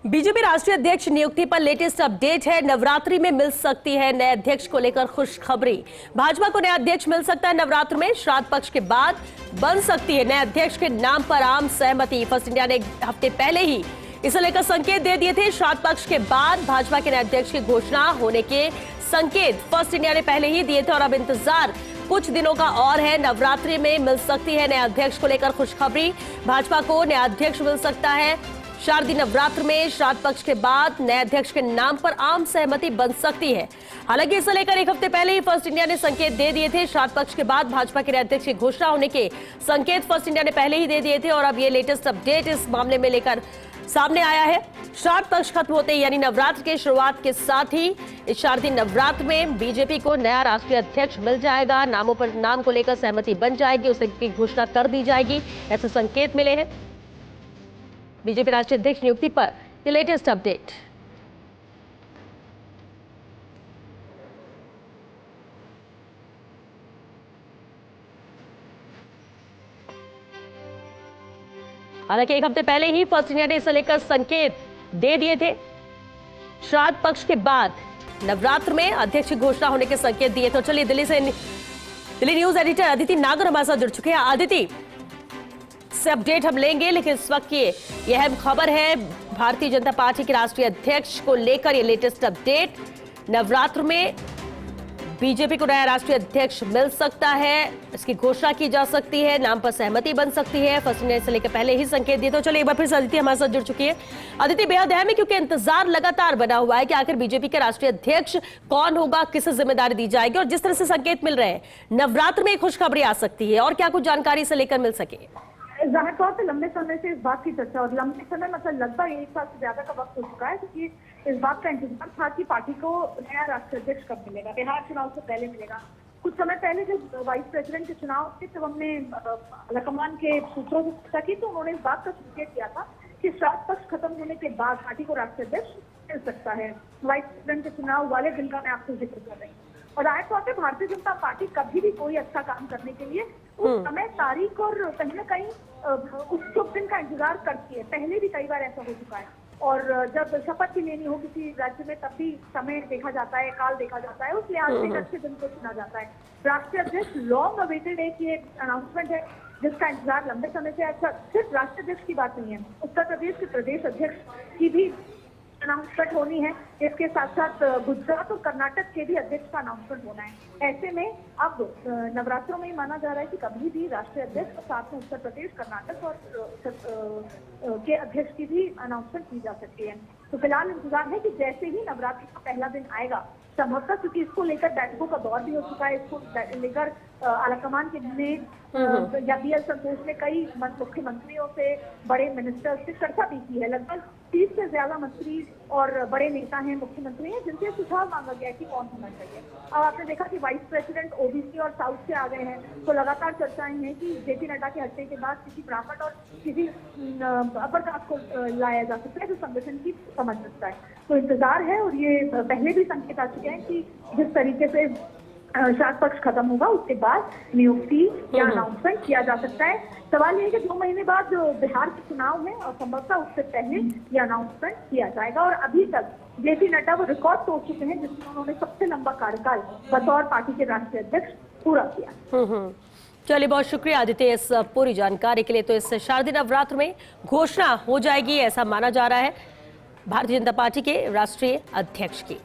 BJP राष्ट्रीय अध्यक्ष नियुक्ति पर लेटेस्ट अपडेट है। नवरात्रि में मिल सकती है नए अध्यक्ष को लेकर खुशखबरी। भाजपा को नया अध्यक्ष मिल सकता है नवरात्र में। श्राद्ध पक्ष के बाद बन सकती है नए अध्यक्ष के नाम पर आम सहमति। फर्स्ट इंडिया ने एक हफ्ते पहले ही इसे लेकर संकेत दे दिए थे। श्राद्ध पक्ष के बाद भाजपा के नए अध्यक्ष की घोषणा होने के संकेत फर्स्ट इंडिया ने पहले ही दिए थे और अब इंतजार कुछ दिनों का और है। नवरात्रि में मिल सकती है नए अध्यक्ष को लेकर खुशखबरी। भाजपा को नया अध्यक्ष मिल सकता है शारदीय नवरात्र में। श्राद्ध पक्ष के बाद नए अध्यक्ष के नाम पर आम सहमति बन सकती है। हालांकि इसे लेकर एक हफ्ते पहले ही फर्स्ट इंडिया ने संकेत दे दिए थे। श्राद्ध पक्ष के बाद भाजपा के नए अध्यक्ष की घोषणा होने के संकेत फर्स्ट इंडिया ने पहले ही दे दिए थे और अब ये लेटेस्ट अपडेट इस मामले में लेकर सामने आया है। श्राद्ध पक्ष खत्म होते यानी नवरात्र के शुरुआत के साथ ही इस शारदीय नवरात्र में बीजेपी को नया राष्ट्रीय अध्यक्ष मिल जाएगा। नाम को लेकर सहमति बन जाएगी, उसकी घोषणा कर दी जाएगी, ऐसे संकेत मिले हैं। बीजेपी राष्ट्रीय अध्यक्ष नियुक्ति पर ये लेटेस्ट अपडेट। हालांकि एक हफ्ते पहले ही फर्स्ट इंडिया ने इसे लेकर संकेत दे दिए थे। श्राद्ध पक्ष के बाद नवरात्र में अध्यक्ष की घोषणा होने के संकेत दिए। तो चलिए दिल्ली न्यूज एडिटर अदिति नागर हमारे साथ जुड़ चुके हैं। अदिति से अपडेट हम लेंगे, लेकिन इस वक्त की यह अहम खबर है भारतीय जनता पार्टी के राष्ट्रीय अध्यक्ष को लेकर ये लेटेस्ट अपडेट। नवरात्र में बीजेपी को नया राष्ट्रीय अध्यक्ष मिल सकता है, इसकी घोषणा की जा सकती है, नाम पर सहमति बन सकती है। फर्स्ट इंडिया से लेकर पहले ही संकेत दिए। तो चलिए एक बार फिर से अदिति हमारे साथ जुड़ चुकी है। अदिति, बेहद अहम है क्योंकि इंतजार लगातार बना हुआ है कि आखिर बीजेपी के राष्ट्रीय अध्यक्ष कौन होगा, किसे जिम्मेदारी दी जाएगी और जिस तरह से संकेत मिल रहे हैं नवरात्र में खुशखबरी आ सकती है और क्या कुछ जानकारी से लेकर मिल सके। जाहिर तौर पर लंबे समय से इस बात की चर्चा और लंबे समय मतलब लगभग 1 साल से ज्यादा का वक्त हो चुका है क्योंकि इस बात का इंतजार था कि पार्टी को नया राष्ट्रीय अध्यक्ष कब मिलेगा। बिहार चुनाव से पहले मिलेगा। कुछ समय पहले जब वाइस प्रेसिडेंट के चुनाव थे तब हमने आलाकमान के सूत्रों से चर्चा की तो उन्होंने इस बात का संकेत किया था कि श्राद्ध पक्ष खत्म होने के बाद पार्टी को राष्ट्रीय अध्यक्ष मिल सकता है। वाइस प्रेसिडेंट के चुनाव वाले दिन का मैं आपको जिक्र कर रही हूँ। और आए तौर पर भारतीय जनता पार्टी कभी भी कोई अच्छा काम करने के लिए उस समय तारीख और कहीं ना कहीं उस शुभ दिन का इंतजार करती है। पहले भी कई बार ऐसा हो चुका है और जब शपथ भी लेनी हो किसी राज्य में तब भी समय देखा जाता है, काल देखा जाता है, उस लिहाज से अच्छे दिन को चुना जाता है। राष्ट्रीय अध्यक्ष लॉन्ग अवेटेड एक ये अनाउंसमेंट है जिसका इंतजार लंबे समय से। अच्छा, सिर्फ राष्ट्रीय अध्यक्ष की बात नहीं है, उत्तर प्रदेश के प्रदेश अध्यक्ष की भी अनाउंसमेंट होनी है। इसके साथ साथ गुजरात और कर्नाटक के भी अध्यक्ष का अनाउंसमेंट होना है। ऐसे में अब नवरात्रों में ही माना जा रहा है कि कभी भी राष्ट्रीय अध्यक्ष और साथ में उत्तर प्रदेश, कर्नाटक और के अध्यक्ष की भी अनाउंसमेंट की जा सकती है। तो फिलहाल इंतजार है कि जैसे ही नवरात्रि का पहला दिन आएगा, संभवतः क्योंकि इसको लेकर बैठकों का दौर भी हो चुका है, इसको लेकर आलाकमान के ने या BL संतोष ने कई मुख्यमंत्रियों से, बड़े मिनिस्टर्स से चर्चा भी की है। लगभग 30 से ज्यादा मंत्री और बड़े नेता हैं, मुख्यमंत्री हैं, जिनसे सुझाव मांगा गया कि कौन होना चाहिए। अब आपने देखा कि वाइस प्रेसिडेंट OBC और साउथ से आ गए हैं, तो लगातार चर्चाएं हैं कि JP नड्डा के हत्या के बाद किसी ब्राह्मण और किसी अपर कास्ट को लाया जा सकता है जो संगठन की समझ सकता है। तो इंतजार है और ये पहले भी संकेत आ चुके हैं कि जिस तरीके से श्राद्ध पक्ष खत्म होगा उसके बाद नियुक्ति या अनाउंसमेंट किया जा सकता है। सवाल ये है कि 2 महीने बाद जो बिहार के चुनाव है और संभवतः उससे पहले ये अनाउंसमेंट किया जाएगा। और अभी तक JP नड्डा वो रिकॉर्ड तोड़ चुके हैं जिसमें उन्होंने सबसे लंबा कार्यकाल बतौर पार्टी के राष्ट्रीय अध्यक्ष पूरा किया। चलिए, बहुत शुक्रिया आदित्य इस पूरी जानकारी के लिए। तो इस शारदीय नवरात्र में घोषणा हो जाएगी ऐसा माना जा रहा है भारतीय जनता पार्टी के राष्ट्रीय अध्यक्ष की।